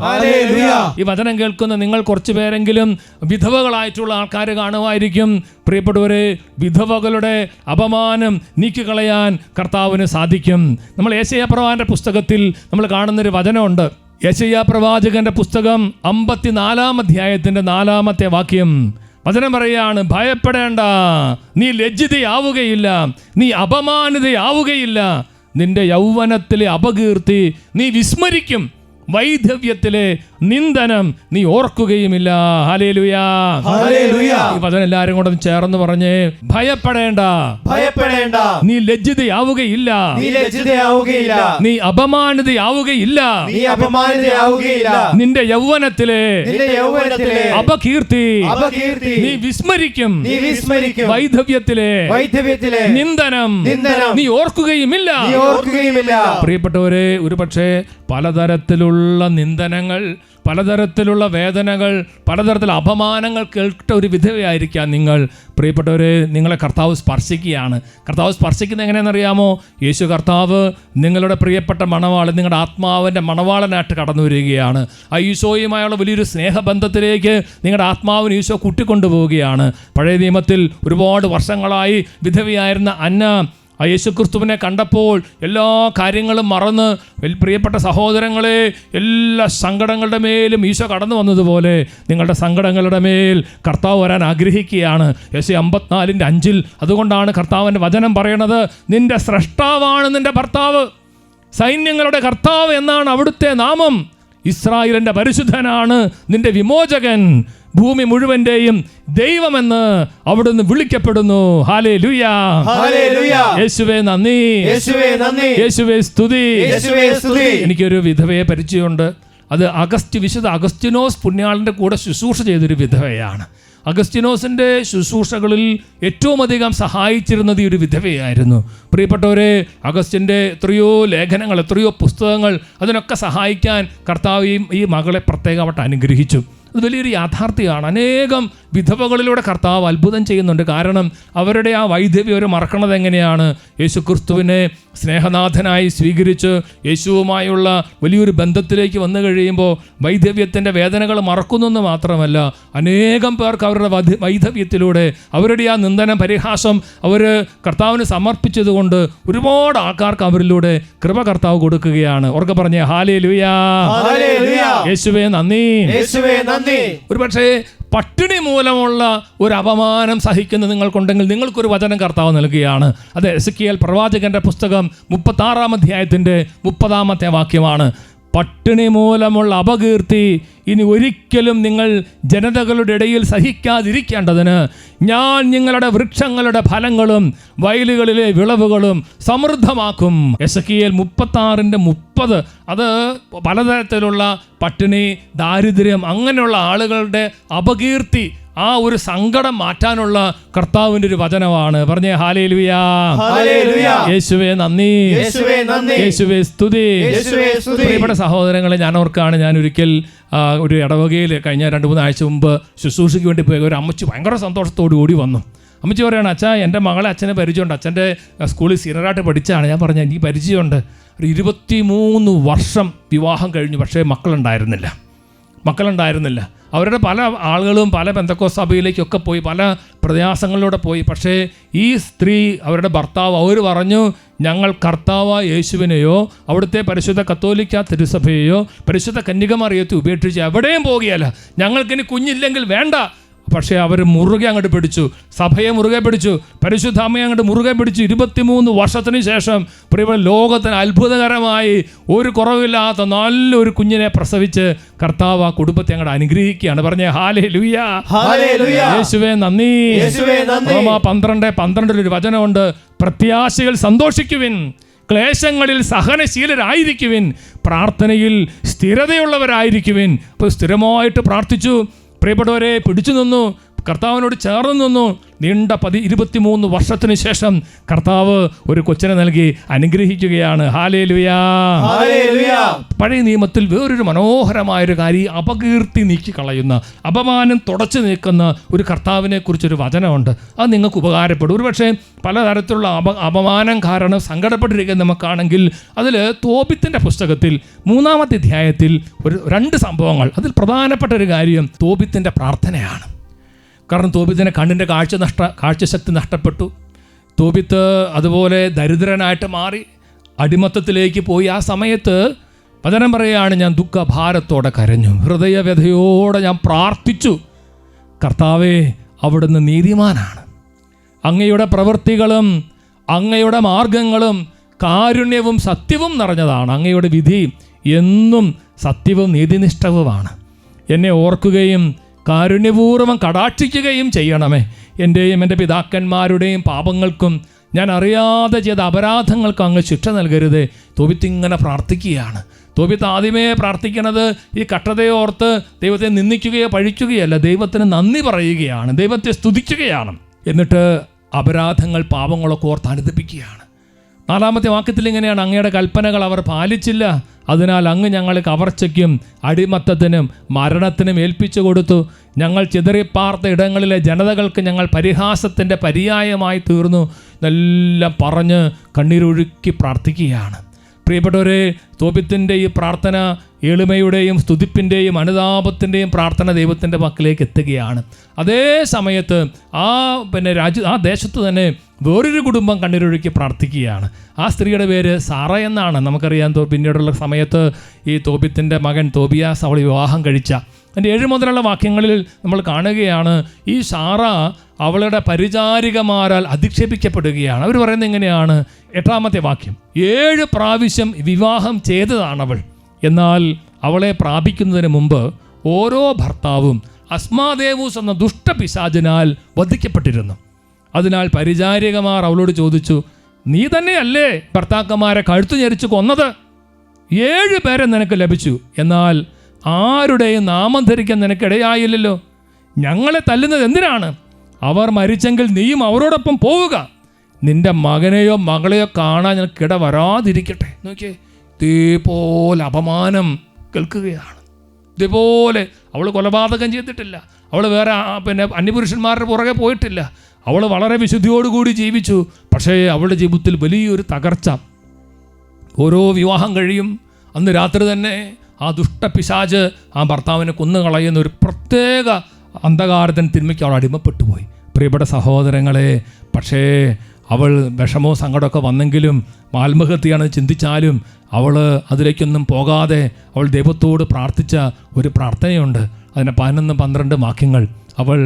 A: ഹല്ലേലൂയാ.
B: ഈ വചനം കേൾക്കുന്ന നിങ്ങൾ കുറച്ചു പേരെങ്കിലും വിധവകളായിട്ടുള്ള ആൾക്കാർ കാണുമായിരിക്കും. പ്രിയപ്പെട്ടവരെ, വിധവകളുടെ അപമാനം നീക്കിക്കളയാൻ കർത്താവിന് സാധിക്കും. നമ്മൾ യെശയ്യാ പ്രവാചകന്റെ പുസ്തകത്തിൽ നമ്മൾ കാണുന്നൊരു വചനമുണ്ട്. യെശയ്യാ പ്രവാചകന്റെ പുസ്തകം 54 അധ്യായത്തിന്റെ 4 വാക്യം വചനം പറയുകയാണ്, ഭയപ്പെടേണ്ട, നീ ലജ്ജിതയാവുകയില്ല, നീ അപമാനിതയാവുകയില്ല, നിന്റെ യൗവനത്തിലെ അപകീർത്തി നീ വിസ്മരിക്കും, വൈധവ്യത്തിലെ നിന്ദനം നീ ഓർക്കുകയുമില്ല. ഹല്ലേലൂയാ,
A: ഹല്ലേലൂയാ.
B: ഈ വചനം എല്ലാവരും കൂടെ ചേർന്ന് പറഞ്ഞേ, ഭയപ്പെടേണ്ട,
A: ഭയപ്പെടേണ്ട,
B: നീ ലജ്ജിതയാവുകയില്ല,
A: നീ ലജ്ജിതയാവുകയില്ല,
B: നീ അപമാനിതയാവുകയില്ല,
A: നീ അപമാനിതയാവുകയില്ല,
B: നിന്റെ യൗവനത്തിലെ
A: നിന്റെ യൗവനത്തിലെ
B: അപകീർത്തി
A: അപകീർത്തി
B: നീ വിസ്മരിക്കും,
A: നീ വിസ്മരിക്കും,
B: വൈധവ്യത്തിലെ
A: വൈധവ്യത്തിലെ
B: നിന്ദനം നീ ഓർക്കുകയുമില്ല.
A: നീ ഓർക്കുകയുമില്ല.
B: പ്രിയപ്പെട്ടവരെ, ഒരുപക്ഷെ പലതരത്തിലുള്ള നിന്ദനങ്ങൾ, പലതരത്തിലുള്ള വേദനകൾ, പലതരത്തിലുള്ള അപമാനങ്ങൾ കേട്ട ഒരു വിധവയായിരിക്കാം നിങ്ങൾ. പ്രിയപ്പെട്ടവരെ, നിങ്ങളെ കർത്താവ് സ്പർശിക്കുകയാണ്. കർത്താവ് സ്പർശിക്കുന്നത് എങ്ങനെയാണെന്നറിയാമോ? യേശു കർത്താവ് നിങ്ങളുടെ പ്രിയപ്പെട്ട മണവാളൻ, നിങ്ങളുടെ ആത്മാവിൻ്റെ മണവാളനായിട്ട് കടന്നു വരികയാണ്. ആ ഈശോയുമായുള്ള വലിയൊരു സ്നേഹബന്ധത്തിലേക്ക് നിങ്ങളുടെ ആത്മാവിന് ഈശോ കൂട്ടിക്കൊണ്ടുപോവുകയാണ്. പഴയ നിയമത്തിൽ ഒരുപാട് വർഷങ്ങളായി വിധവയായിരുന്ന അന്ന ആ യേശുക്രിസ്തുവിനെ കണ്ടപ്പോൾ എല്ലാ കാര്യങ്ങളും മറന്ന്, പ്രിയപ്പെട്ട സഹോദരങ്ങളെ, എല്ലാ സങ്കടങ്ങളുടെ മേലും ഈശോ കടന്നു വന്നതുപോലെ നിങ്ങളുടെ സങ്കടങ്ങളുടെ മേൽ കർത്താവ് വരാൻ ആഗ്രഹിക്കുകയാണ്. യെശയ്യാ 54:5 അതുകൊണ്ടാണ് കർത്താവിൻ്റെ വചനം പറയണത്, നിന്റെ സ്രഷ്ടാവാണ് നിന്റെ ഭർത്താവ്, സൈന്യങ്ങളുടെ കർത്താവ് എന്നാണ് അവിടുത്തെ നാമം, ഇസ്രായേലിൻ്റെ പരിശുദ്ധനാണ് നിന്റെ വിമോചകൻ, ഭൂമി മുഴുവന്റെയും ദൈവമെന്ന് അവിടുന്ന് വിളിക്കപ്പെടുന്നു. ഹല്ലേലൂയാ,
A: ഹല്ലേലൂയാ.
B: യേശുവേ നന്ദി,
A: യേശുവേ നന്ദി,
B: യേശുവേ സ്തുതി,
A: യേശുവേ സ്തുതി.
B: എനിക്കൊരു വിധവയെ പരിചയമുണ്ട്. അത് വിശുദ്ധ അഗസ്റ്റിനോസ് പുണ്യാളൻ്റെ കൂടെ ശുശ്രൂഷ ചെയ്തൊരു വിധവയാണ്. അഗസ്റ്റിനോസിൻ്റെ ശുശ്രൂഷകളിൽ ഏറ്റവും അധികം സഹായിച്ചിരുന്നത് ഈ ഒരു വിധവയായിരുന്നു. പ്രിയപ്പെട്ടവരെ, അഗസ്റ്റിൻ്റെ എത്രയോ ലേഖനങ്ങൾ, എത്രയോ പുസ്തകങ്ങൾ, അതിനൊക്കെ സഹായിക്കാൻ കർത്താവ് ഈ മകളെ പ്രത്യേകമായിട്ട് അനുഗ്രഹിച്ചു. അത് വലിയൊരു യാഥാർത്ഥ്യമാണ്. അനേകം വിധവകളിലൂടെ കർത്താവ് അത്ഭുതം ചെയ്യുന്നുണ്ട്. കാരണം അവരുടെ ആ വൈധവ്യം അവർ മറക്കണത് എങ്ങനെയാണ്? യേശുക്രിസ്തുവിനെ സ്നേഹനാഥനായി സ്വീകരിച്ച് യേശുവുമായുള്ള വലിയൊരു ബന്ധത്തിലേക്ക് വന്നു കഴിയുമ്പോൾ വൈധവ്യത്തിൻ്റെ വേദനകൾ മറക്കുന്നെന്ന് മാത്രമല്ല, അനേകം പേർക്ക് അവരുടെ വൈധവ്യത്തിലൂടെ, അവരുടെ ആ നിന്ദനം, പരിഹാസം അവർ കർത്താവിന് സമർപ്പിച്ചതുകൊണ്ട് ഒരുപാട് ആൾക്കാർക്ക് അവരിലൂടെ കൃപ കർത്താവ് കൊടുക്കുകയാണ്. ഉറക്കെ പറഞ്ഞേ, ഹല്ലേലൂയാ,
A: ഹല്ലേലൂയാ.
B: യേശുവേ നന്ദി,
A: യേശുവേ നന്ദി.
B: ഒരുപക്ഷേ പട്ടിണി മൂലമുള്ള ഒരു അപമാനം സഹിക്കുന്ന നിങ്ങൾക്കുണ്ടെങ്കിൽ നിങ്ങൾക്കൊരു വചനം കർത്താവ് നൽകുകയാണ്. അത് എസെക്കിയേൽ പ്രവാചകന്റെ പുസ്തകം 36 അധ്യായത്തിൻ്റെ 30 വാക്യമാണ്. പട്ടിണി മൂലമുള്ള അപകീർത്തി ഇനി ഒരിക്കലും നിങ്ങൾ ജനതകളുടെ ഇടയിൽ സഹിക്കാതിരിക്കേണ്ടതിന് ഞാൻ നിങ്ങളുടെ വൃക്ഷങ്ങളുടെ ഫലങ്ങളും വയലുകളിലെ വിളവുകളും സമൃദ്ധമാക്കും. എസെക്കിയേൽ 36:30 അത് പലതരത്തിലുള്ള പട്ടിണി, ദാരിദ്ര്യം, അങ്ങനെയുള്ള ആളുകളുടെ അപകീർത്തി, ആ ഒരു സങ്കടം മാറ്റാനുള്ള കർത്താവിൻ്റെ ഒരു വചനമാണ്. പറഞ്ഞേ, ഹല്ലേലൂയാ,
A: ഹല്ലേലൂയാ.
B: യേശുവേ നന്ദി,
A: യേശുവേ നന്ദി,
B: യേശുവേ സ്തുതി.
A: യേശുവേ സ്തുതി.
B: പ്രിയപ്പെട്ട സഹോദരങ്ങളെ, ഞാൻ ഓർക്കാണ്, ഞാൻ ഒരിക്കൽ ഒരു ഇടവകയിൽ കഴിഞ്ഞ 2-3 ആഴ്ച മുമ്പ് ശുശ്രൂഷയ്ക്ക് വേണ്ടി പോയ ഒരു അമ്മച്ചി ഭയങ്കര സന്തോഷത്തോടു കൂടി വന്നു. അമ്മച്ചി പറയുകയാണ്, അച്ഛാ, എൻ്റെ മകളെ അച്ഛനെ പരിചയമുണ്ട്, അച്ഛൻ്റെ സ്കൂളിൽ സീനിയറായിട്ട് പഠിച്ചാണ്. ഞാൻ പറഞ്ഞു, എനിക്ക് പരിചയമുണ്ട്. ഒരു 23 വർഷം വിവാഹം കഴിഞ്ഞു, പക്ഷേ മക്കളുണ്ടായിരുന്നില്ല. അവരുടെ പല ആളുകളും പല പെന്തക്കോസ്ത് സഭയിലേക്കൊക്കെ പോയി, പല പ്രയാസങ്ങളിലൂടെ പോയി. പക്ഷേ ഈ സ്ത്രീ, അവരുടെ ഭർത്താവ്, അവർ പറഞ്ഞു, ഞങ്ങൾ കർത്താവായ യേശുവിനെയോ അവിടുത്തെ പരിശുദ്ധ കത്തോലിക്ക തിരുസഭയെയോ പരിശുദ്ധ കന്യകമറിയത്തെ ഉപേക്ഷിച്ച് എവിടെയും പോകുകയല്ല, ഞങ്ങൾക്കിനി കുഞ്ഞില്ലെങ്കിൽ വേണ്ട. പക്ഷേ അവർ മുറുകെ അങ്ങോട്ട് പിടിച്ചു, സഭയെ മുറുകെ പിടിച്ചു, പരിശുദ്ധ അമ്മയെ അങ്ങോട്ട് മുറുകെ പിടിച്ചു. 23 വർഷത്തിന് ശേഷം പ്രിയ ലോകത്തിന് അത്ഭുതകരമായി ഒരു കുറവില്ലാത്ത നല്ലൊരു കുഞ്ഞിനെ പ്രസവിച്ച് കർത്താവ് ആ കുടുംബത്തെ അങ്ങോട്ട് അനുഗ്രഹിക്കുകയാണ്. പറഞ്ഞേ, ഹല്ലേലൂയാ,
A: ഹല്ലേലൂയാ.
B: യേശുവേ നന്ദി,
A: യേശുവേ നന്ദി.
B: റോമാ 12:12 ഒരു വചനമുണ്ട്, പ്രത്യാശയിൽ സന്തോഷിക്കുവിൻ, ക്ലേശങ്ങളിൽ സഹനശീലരായിരിക്കുവിൻ, പ്രാർത്ഥനയിൽ സ്ഥിരതയുള്ളവരായിരിക്കുവിൻ. അപ്പോൾ സ്ഥിരമായിട്ട് പ്രാർത്ഥിച്ചു. പ്രിയപ്പെട്ടവരെ, പിടിച്ചു നിന്നു. കർത്താവിനോട് ചേർന്ന് നിന്നു. നീണ്ട 23 വർഷത്തിന് ശേഷം കർത്താവ് ഒരു കൊച്ചിനെ നൽകി അനുഗ്രഹിക്കുകയാണ്. ഹല്ലേലൂയാ.
A: ഹല്ലേലൂയാ.
B: പഴയ നിയമത്തിൽ വേറൊരു മനോഹരമായൊരു കാര്യം, അപകീർത്തി നീക്കി കളയുന്ന, അപമാനം തുടച്ചു നീക്കുന്ന ഒരു കർത്താവിനെ കുറിച്ചൊരു വചനമുണ്ട്. അത് നിങ്ങൾക്ക് ഉപകാരപ്പെടും. ഒരുപക്ഷെ പലതരത്തിലുള്ള അപമാനം കാരണം സങ്കടപ്പെട്ടിരിക്കുന്ന നമുക്കാണെങ്കിൽ അതിൽ തോബിത്തിൻ്റെ പുസ്തകത്തിൽ 3-ാമത്തെ അധ്യായത്തിൽ 2 സംഭവങ്ങൾ. അതിൽ പ്രധാനപ്പെട്ട ഒരു കാര്യം തോബിത്തിൻ്റെ പ്രാർത്ഥനയാണ്. കാരണം തോബിത്തിന് കണ്ണിൻ്റെ കാഴ്ചശക്തി നഷ്ടപ്പെട്ടു. തോബിത്ത് അതുപോലെ ദരിദ്രനായിട്ട് മാറി അടിമത്തത്തിലേക്ക് പോയി. ആ സമയത്ത് വചനം പറയുകയാണ്, ഞാൻ ദുഃഖഭാരത്തോടെ കരഞ്ഞു, ഹൃദയവ്യഥയോടെ ഞാൻ പ്രാർത്ഥിച്ചു. കർത്താവേ, അവിടുന്ന് നീതിമാനാണ്, അങ്ങയുടെ പ്രവൃത്തികളും അങ്ങയുടെ മാർഗങ്ങളും കാരുണ്യവും സത്യവും നിറഞ്ഞതാണ്. അങ്ങയുടെ വിധി എന്നും സത്യവും നീതിനിഷ്ഠവുമാണ്. എന്നെ ഓർക്കുകയും കാരുണ്യപൂർവ്വം കടാക്ഷിക്കുകയും ചെയ്യണമേ. എൻ്റെയും എൻ്റെ പിതാക്കന്മാരുടെയും പാപങ്ങൾക്കും ഞാൻ അറിയാതെ ചെയ്ത അപരാധങ്ങൾക്കും അങ്ങ് ശിക്ഷ നൽകരുതേ. തോബിത്ത് ഇങ്ങനെ പ്രാർത്ഥിക്കുകയാണ്. തോബിത്ത് ആദ്യമേ പ്രാർത്ഥിക്കുന്നത് ഈ കഷ്ടതയെ ഓർത്ത് ദൈവത്തെ നിന്ദിക്കുകയോ പഴിക്കുകയല്ല, ദൈവത്തിന് നന്ദി പറയുകയാണ്, ദൈവത്തെ സ്തുതിക്കുകയാണ്. എന്നിട്ട് അപരാധങ്ങൾ പാപങ്ങളൊക്കെ ഓർത്ത് അനുദപിക്കുകയാണ്. 4-ാമത്തെ വാക്യത്തിൽ ഇങ്ങനെയാണ്, അങ്ങയുടെ കൽപ്പനകൾ അവർ പാലിച്ചില്ല, അതിനാൽ അങ്ങ് ഞങ്ങളെ കവർച്ചയ്ക്കും അടിമത്തത്തിനും മരണത്തിനും ഏൽപ്പിച്ചു കൊടുത്തു. ഞങ്ങൾ ചിതറിപ്പാർത്ത ഇടങ്ങളിലെ ജനതകൾക്ക് ഞങ്ങൾ പരിഹാസത്തിൻ്റെ പര്യായമായി തീർന്നു. എന്നെല്ലാം പറഞ്ഞ് കണ്ണീരൊഴുക്കി പ്രാർത്ഥിക്കുകയാണ്. പ്രിയപ്പെട്ടവരെ, തോബിത്തിൻ്റെ ഈ പ്രാർത്ഥന എളിമയുടെയും സ്തുതിപ്പിൻ്റെയും അനുതാപത്തിൻ്റെയും പ്രാർത്ഥന ദൈവത്തിൻ്റെ പക്കലേക്ക് എത്തുകയാണ്. അതേ സമയത്ത് ആ ദേശത്ത് തന്നെ വേറൊരു കുടുംബം കണ്ണീരൊഴുക്കി പ്രാർത്ഥിക്കുകയാണ്. ആ സ്ത്രീയുടെ പേര് സാറ എന്നാണ്. നമുക്കറിയാം, പിന്നീടുള്ള സമയത്ത് ഈ തോബിത്തിൻ്റെ മകൻ തോബിയാസ് അവൾ വിവാഹം കഴിച്ച. അതിൻ്റെ 7 മുതലുള്ള വാക്യങ്ങളിൽ നമ്മൾ കാണുകയാണ്, ഈ സാറ അവളുടെ പരിചാരികമാരാൽ അധിക്ഷേപിക്കപ്പെടുകയാണ്. അവർ പറയുന്നത് എങ്ങനെയാണ്? 8-ാമത്തെ വാക്യം, 7 പ്രാവശ്യം വിവാഹം ചെയ്തതാണവൾ. എന്നാൽ അവളെ പ്രാപിക്കുന്നതിന് മുമ്പ് ഓരോ ഭർത്താവും അസ്മാദേവൂസ് എന്ന ദുഷ്ടപിശാചിനാൽ വധിക്കപ്പെട്ടിരുന്നു. അതിനാൽ പരിചാരികമാർ അവളോട് ചോദിച്ചു, നീ തന്നെയല്ലേ ഭർത്താക്കന്മാരെ കഴുത്തു ഞെരിച്ച് കൊന്നത്? 7 പേരെ നിനക്ക് ലഭിച്ചു, എന്നാൽ ആരുടെയും നാമം ധരിക്കാൻ നിനക്കിടയായില്ലല്ലോ. ഞങ്ങളെ തല്ലുന്നത് എന്തിനാണ്? അവർ മരിച്ചെങ്കിൽ നീയും അവരോടൊപ്പം പോവുക. നിന്റെ മകനെയോ മകളെയോ കാണാൻ ഞങ്ങൾക്കിട വരാതിരിക്കട്ടെ. നോക്കിയേ, ഇതേപോലെ അപമാനം കേൾക്കുകയാണ്. ഇതേപോലെ അവൾ കൊലപാതകം ചെയ്തിട്ടില്ല, അവൾ വേറെ അന്യപുരുഷന്മാരുടെ പുറകെ പോയിട്ടില്ല, അവൾ വളരെ വിശുദ്ധിയോടുകൂടി ജീവിച്ചു. പക്ഷേ അവളുടെ ജീവിതത്തിൽ വലിയൊരു തകർച്ച. ഓരോ വിവാഹം കഴിയും അന്ന് രാത്രി തന്നെ ആ ദുഷ്ടപിശാച് ആ ഭർത്താവിനെ കൊന്നുകളയുന്ന ഒരു പ്രത്യേക അന്ധകാരത്തിന് തിന്മയ്ക്ക് അവൾ അടിമപ്പെട്ടു പോയി. പ്രിയപ്പെട്ട സഹോദരങ്ങളെ, പക്ഷേ അവൾ വിഷമോ സങ്കടമൊക്കെ വന്നെങ്കിലും ആത്മഹത്യയാണെന്ന് ചിന്തിച്ചാലും അവൾ അതിലേക്കൊന്നും പോകാതെ അവൾ ദൈവത്തോട് പ്രാർത്ഥിച്ച ഒരു പ്രാർത്ഥനയുണ്ട്. അതിന് 11-12 വാക്യങ്ങൾ. അവൾ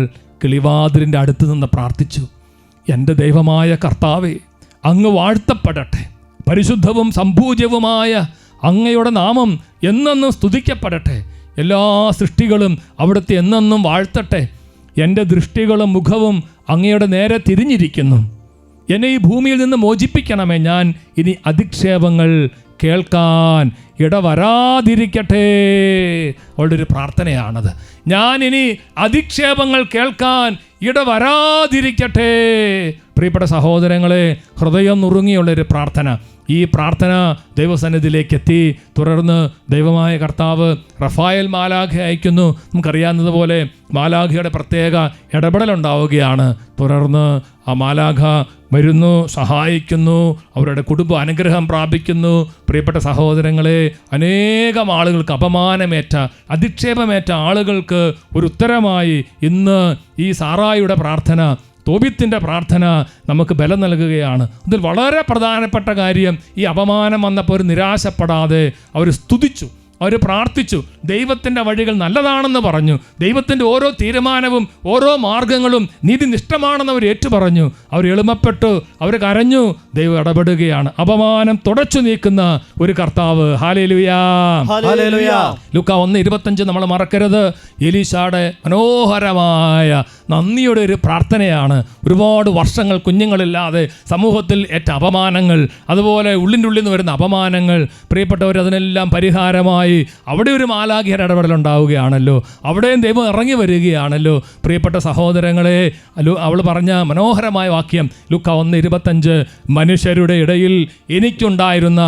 B: കിളിവാതിലിൻ്റെ അടുത്ത് നിന്ന് പ്രാർത്ഥിച്ചു, എൻ്റെ ദൈവമായ കർത്താവേ, അങ്ങ് വാഴ്ത്തപ്പെടട്ടെ, പരിശുദ്ധവും സംപൂജ്യവുമായ അങ്ങയുടെ നാമം എന്നെന്നും സ്തുതിക്കപ്പെടട്ടെ. എല്ലാ സൃഷ്ടികളും അവിടുത്തെ എന്നെന്നും വാഴ്ത്തട്ടെ. എൻ്റെ ദൃഷ്ടികളും മുഖവും അങ്ങയുടെ നേരെ തിരിഞ്ഞിരിക്കുന്നു. എന്നെ ഈ ഭൂമിയിൽ നിന്ന് മോചിപ്പിക്കണമേ. ഞാൻ ഇനി അധിക്ഷേപങ്ങൾ കേൾക്കാൻ ഇടവരാതിരിക്കട്ടെ. അവളുടെ ഒരു പ്രാർത്ഥനയാണത്. ഞാൻ ഇനി അധിക്ഷേപങ്ങൾ കേൾക്കാൻ ഇടവരാതിരിക്കട്ടെ. പ്രിയപ്പെട്ട സഹോദരങ്ങളെ, ഹൃദയം നുറുങ്ങിയുള്ളൊരു പ്രാർത്ഥന. ഈ പ്രാർത്ഥന ദൈവസന്നിധിയിലേക്ക് എത്തി. തുടർന്ന് ദൈവമായ കർത്താവ് റഫായേൽ മാലാഖ അയക്കുന്നു. നമുക്കറിയാവുന്നതുപോലെ മാലാഖയുടെ പ്രത്യേക ഇടപെടലുണ്ടാവുകയാണ്. തുടർന്ന് ആ മാലാഖ വരുന്നു, സഹായിക്കുന്നു, അവരുടെ കുടുംബ അനുഗ്രഹം പ്രാപിക്കുന്നു. പ്രിയപ്പെട്ട സഹോദരങ്ങളെ, അനേകം ആളുകൾക്ക് അപമാനമേറ്റ അധിക്ഷേപമേറ്റ ആളുകൾക്ക് ഒരു ഉത്തരമായി ഇന്ന് ഈ സാറായിയുടെ പ്രാർത്ഥന, തോബിത്തിൻ്റെ പ്രാർത്ഥന നമുക്ക് ബലം നൽകുകയാണ്. അതിൽ വളരെ പ്രധാനപ്പെട്ട കാര്യം, ഈ അപമാനം വന്നപ്പോൾ ഒരു നിരാശപ്പെടാതെ അവർ സ്തുതിച്ചു, അവർ പ്രാർത്ഥിച്ചു. ദൈവത്തിൻ്റെ വഴികൾ നല്ലതാണെന്ന് പറഞ്ഞു. ദൈവത്തിൻ്റെ ഓരോ തീരുമാനവും ഓരോ മാർഗങ്ങളും നീതിനിഷ്ഠമാണെന്ന് അവർ ഏറ്റുപറഞ്ഞു. അവർ എളിമപ്പെട്ടു, അവർ കരഞ്ഞു. ദൈവം ഇടപെടുകയാണ്. അപമാനം തുടച്ചു നീക്കുന്ന ഒരു കർത്താവ്. ഹല്ലേലൂയാ,
A: ഹല്ലേലൂയാ.
B: ലൂക്കാ 1:25 നമ്മൾ മറക്കരുത്. എലീശായുടെ മനോഹരമായ നന്ദിയുടെ ഒരു പ്രാർത്ഥനയാണ്. ഒരുപാട് വർഷങ്ങൾ കുഞ്ഞുങ്ങളില്ലാതെ സമൂഹത്തിൽ ഏറ്റ അപമാനങ്ങൾ, അതുപോലെ ഉള്ളിൻ്റെ ഉള്ളിൽ നിന്ന് വരുന്ന അപമാനങ്ങൾ, പ്രിയപ്പെട്ടവർ, അതിനെല്ലാം പരിഹാരമായി അവിടെ ഒരു മാലാഖയുടെ ഇടപെടലുണ്ടാവുകയാണല്ലോ. അവിടെയും ദൈവം ഇറങ്ങി വരികയാണല്ലോ. പ്രിയപ്പെട്ട സഹോദരങ്ങളെ, അവൾ പറഞ്ഞ മനോഹരമായ വാക്യം ലൂക്കാ 1:25, മനുഷ്യരുടെ ഇടയിൽ എനിക്കുണ്ടായിരുന്ന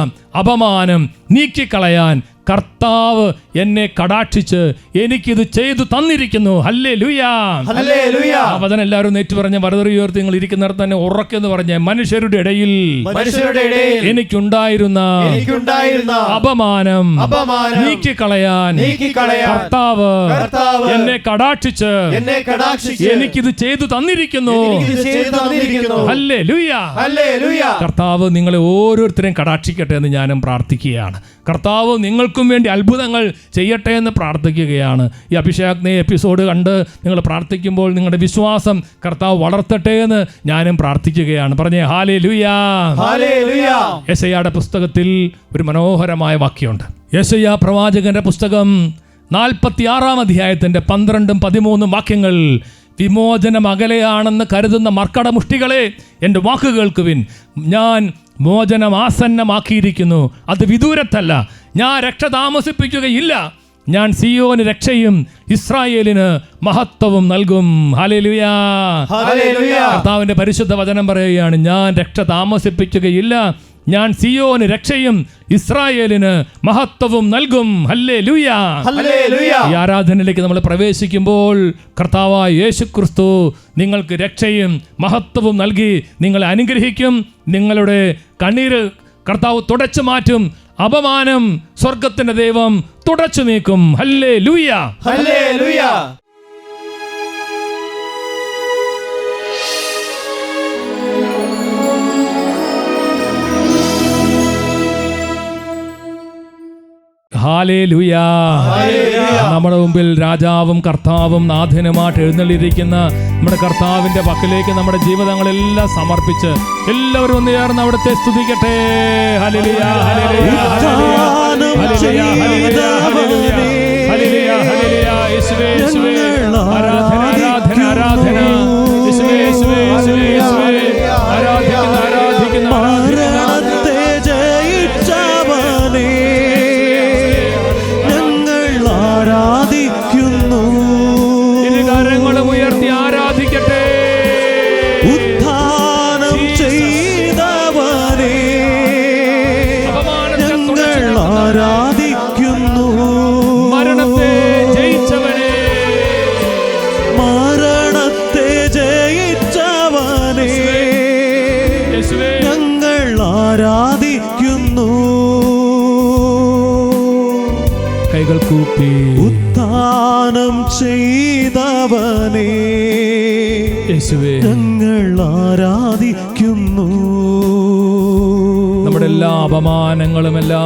B: അപമാനം നീക്കിക്കളയാൻ കർത്താവ് എന്നെ കടാക്ഷിച്ച് എനിക്കിത് ചെയ്തു തന്നിരിക്കുന്നു. Hallelujah,
A: hallelujah.
B: വചനം എല്ലാവരും നേറ്റു പറഞ്ഞ വരദറിയോർത്ത് നിങ്ങൾ ഇരിക്കുന്നിടത്ത് തന്നെ ഉറക്കെന്ന് പറഞ്ഞ മനുഷ്യരുടെ ഇടയിൽ എനിക്കുണ്ടായിരുന്ന അപമാനം നീക്കിക്കളയാൻ കർത്താവ് എന്നെ കടാക്ഷിച്ച് എനിക്കിത് ചെയ്തു തന്നിരിക്കുന്നു. Hallelujah, hallelujah. കർത്താവ് നിങ്ങളെ ഓരോരുത്തരെയും കടാക്ഷിക്കട്ടെ എന്ന് ഞാനും പ്രാർത്ഥിക്കുകയാണ്. കർത്താവ് നിങ്ങൾക്കും വേണ്ടി അത്ഭുതങ്ങൾ ചെയ്യട്ടെ എന്ന് പ്രാർത്ഥിക്കുകയാണ്. ഈ അഭിഷേകാഗ്നി എപ്പിസോഡ് കണ്ട് നിങ്ങൾ പ്രാർത്ഥിക്കുമ്പോൾ നിങ്ങളുടെ വിശ്വാസം കർത്താവ് വളർത്തട്ടെ എന്ന് ഞാനും പ്രാർത്ഥിക്കുകയാണ്. പറഞ്ഞേ ഹല്ലേലൂയ, ഹല്ലേലൂയ. യെശയ്യായുടെ പുസ്തകത്തിൽ ഒരു മനോഹരമായ വാക്യമുണ്ട്. യെശയ്യാ പ്രവാചകന്റെ പുസ്തകം 46-ാം അധ്യായത്തിന്റെ 12-13 വാക്യങ്ങൾ. വിമോചനം അകലെയാണെന്ന് കരുതുന്ന മർക്കടമുഷ്ടികളെ, എൻ്റെ വാക്ക് കേൾക്കുവിൻ. ഞാൻ മോചനം ആസന്നമാക്കിയിരിക്കുന്നു, അത് വിദൂരത്തല്ല. ഞാൻ രക്ഷ താമസിപ്പിക്കുകയില്ല. ഞാൻ സിയോന് രക്ഷയും ഇസ്രായേലിന് മഹത്വവും നൽകും. Hallelujah, hallelujah. കർത്താവിന്റെ പരിശുദ്ധ വചനം പറയുകയാണ്, ഞാൻ രക്ഷ താമസിപ്പിക്കുകയില്ല. ഞാൻ സിയോന് രക്ഷയും ഇസ്രായേലിന് മഹത്വവും നൽകും. Hallelujah, hallelujah. ഈ ആരാധനയിലേക്ക് നമ്മൾ പ്രവേശിക്കുമ്പോൾ കർത്താവായ യേശുക്രിസ്തു നിങ്ങൾക്ക് രക്ഷയും മഹത്വവും നൽകി നിങ്ങളെ അനുഗ്രഹിക്കും. നിങ്ങളുടെ കണ്ണീര് കർത്താവ് തുടച്ചു മാറ്റും. അപമാനം സ്വർഗത്തിന്റെ ദൈവം തുടച്ചു നീക്കും. ഹല്ലേലൂയ, ഹല്ലേലൂയ. ഹല്ലേലൂയ. നമ്മുടെ മുമ്പിൽ രാജാവും കർത്താവും നാഥനുമായിട്ട് എഴുന്നള്ളിയിരിക്കുന്ന നമ്മുടെ കർത്താവിന്റെ പക്കലേക്ക് നമ്മുടെ ജീവിതങ്ങളെല്ലാം സമർപ്പിച്ച് എല്ലാവരും ഒന്ന് ചേർന്ന് അവിടുത്തെ സ്തുതിക്കട്ടെ. ഹല്ലേലൂയ, ഹല്ലേലൂയ, ഹല്ലേലൂയ, ഹല്ലേലൂയ, ഹല്ലേലൂയ. യേശുവേ, യേശുവേ, ആരാധന, ആരാധന, ആരാധന. യേശുവേ, യേശുവേ, യേശുവേ, യേശുവേ. ആരാധിക്കുന്ന, ആരാധിക്കുന്ന,
C: മരണത്തെ ജയിച്ചവനേ, ഞങ്ങൾ ആരാധിക്കുന്നു.
B: ഇരുകരങ്ങളും ഉയർത്തി ആരാധിക്കട്ടെ.
C: ഉത്ഥാനം ചെയ്തവനേ, ഞങ്ങൾ ആരാധിക്കുന്നു.
B: മരണത്തെ ജയിച്ചവനെ,
C: മരണത്തെ ജയിച്ചവനേ, ഞങ്ങൾ ആരാധിക്കുന്നു.
B: കൈകൾ കൂപ്പി
C: ഉത്ഥാനം ചെയ്തവനേ,
B: യേശുവേ,
C: ഞങ്ങൾ ആരാധിക്കുന്നു.
B: നമ്മുടെ എല്ലാ അപമാനങ്ങളും എല്ലാ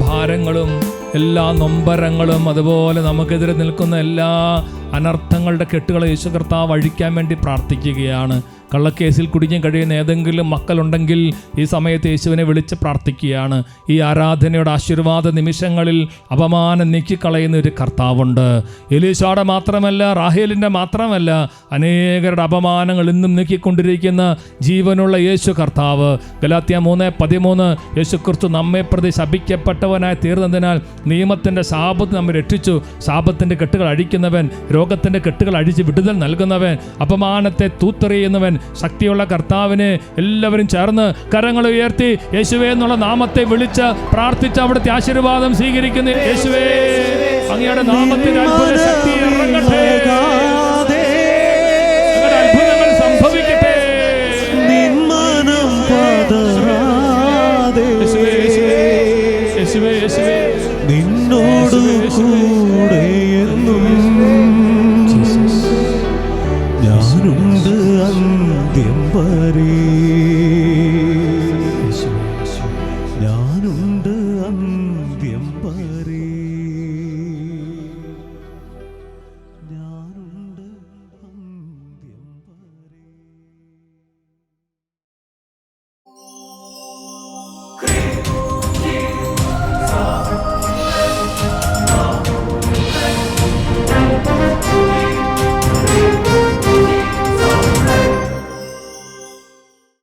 B: ഭാരങ്ങളും എല്ലാ നൊമ്പരങ്ങളും അതുപോലെ നമുക്കെതിരെ നിൽക്കുന്ന എല്ലാ അനർത്ഥങ്ങളുടെ കെട്ടുകളെ യേശു കർത്താവ് അഴിക്കാൻ വേണ്ടി പ്രാർത്ഥിക്കുകയാണ്. കള്ളക്കേസിൽ കുടുങ്ങി കഴിയുന്ന ഏതെങ്കിലും മക്കളുണ്ടെങ്കിൽ ഈ സമയത്ത് യേശുവിനെ വിളിച്ച് പ്രാർത്ഥിക്കുകയാണ്. ഈ ആരാധനയുടെ ആശീർവാദ നിമിഷങ്ങളിൽ അപമാനം നീക്കിക്കളയുന്ന ഒരു കർത്താവുണ്ട്. എലീശായുടെ മാത്രമല്ല, റാഹേലിൻ്റെ മാത്രമല്ല, അനേകരുടെ അപമാനങ്ങൾ ഇന്നും നീക്കിക്കൊണ്ടിരിക്കുന്ന ജീവനുള്ള യേശു കർത്താവ്. ഗലാത്യ 3:13 യേശുക്രിസ്തു നമ്മെ പ്രതി ശപിക്കപ്പെട്ടവനായി തീർന്നതിനാൽ നിയമത്തിൻ്റെ ശാപത്ത് നമ്മെ രക്ഷിച്ചു. ശാപത്തിൻ്റെ കെട്ടുകൾ അഴിക്കുന്നവൻ, രോഗത്തിൻ്റെ കെട്ടുകൾ അഴിച്ച് വിടുതൽ നൽകുന്നവൻ, അപമാനത്തെ തൂത്തെറിയുന്നവൻ, ശക്തിയുള്ള കർത്താവിനെ എല്ലാവരും ചേർന്ന് കരങ്ങൾ ഉയർത്തി യേശുവേ എന്നുള്ള നാമത്തെ വിളിച്ച് പ്രാർത്ഥിച്ച് അവിടുത്തെ ആശീർവാദം സ്വീകരിക്കുന്ന യേശുവേ, അങ്ങയുടെ നാമത്തിൽ അത്ഭുത ശക്തി ഇറങ്ങട്ടെ, അത്ഭുതങ്ങൾ സംഭവിക്കട്ടെ.
C: നിന്നോട് കൂടെ എന്നും ഞാനുണ്ട് അന്ത്യം വരെ.